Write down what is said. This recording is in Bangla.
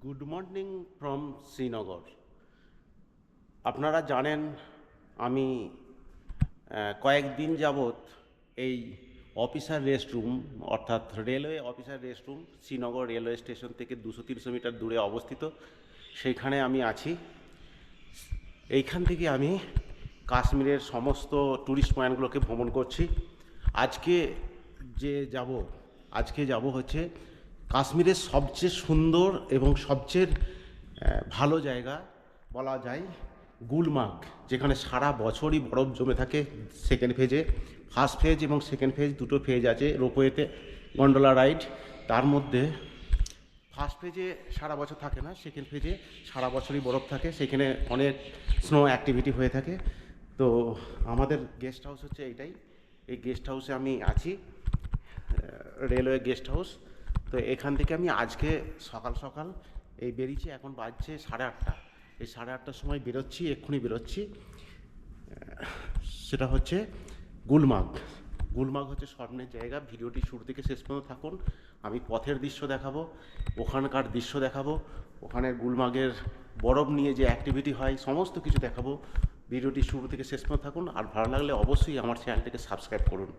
Good morning from Srinagar. আপনারা জানেন আমি কয়েকদিন যাবৎ এই অফিসার রেস্টরুম অর্থাৎ railway officer restroom Srinagar railway station থেকে 200-300 মিটার দূরে অবস্থিত, সেইখানে আমি আছি। এইখান থেকে আমি কাশ্মীরের সমস্ত ট্যুরিস্ট পয়েন্টগুলোকে ভ্রমণ করছি। আজকে যাব হচ্ছে কাশ্মীরের সবচেয়ে সুন্দর এবং সবচেয়ে ভালো জায়গা বলা যায় গুলমার্গ, যেখানে সারা বছরই বরফ জমে থাকে। সেকেন্ড ফেজে, ফার্স্ট ফেজ এবং সেকেন্ড ফেজ দুটো ফেজ আছে রোপওয়েতে গন্ডোলা রাইড। তার মধ্যে ফার্স্ট ফেজে সারা বছর থাকে না, সেকেন্ড ফেজে সারা বছরই বরফ থাকে, সেখানে অনেক স্নো অ্যাক্টিভিটি হয়ে থাকে। তো আমাদের গেস্ট হাউস হচ্ছে এইটাই, এই গেস্ট হাউসে আমি আছি, রেলওয়ে গেস্ট হাউস। তো এখান থেকে আমি আজকে সকাল সকাল এই বেরিয়েছি, এখন বাজছে 8:30। এই 8:30টার সময় বেরোচ্ছি, এক্ষুনি বেরোচ্ছি। সেটা হচ্ছে গুলমার্গ। গুলমার্গ হচ্ছে স্বপ্নের জায়গা। ভিডিওটি শুরু থেকে শেষ পর্যন্ত থাকুন। আমি পথের দৃশ্য দেখাবো, ওখানকার দৃশ্য দেখাবো, ওখানে গুলমার্গের বরফ নিয়ে যে অ্যাক্টিভিটি হয় সমস্ত কিছু দেখাবো। ভিডিওটি শুরু থেকে শেষ পর্যন্ত থাকুন। আর ভালো লাগলে অবশ্যই আমার চ্যানেলটিকে সাবস্ক্রাইব করুন।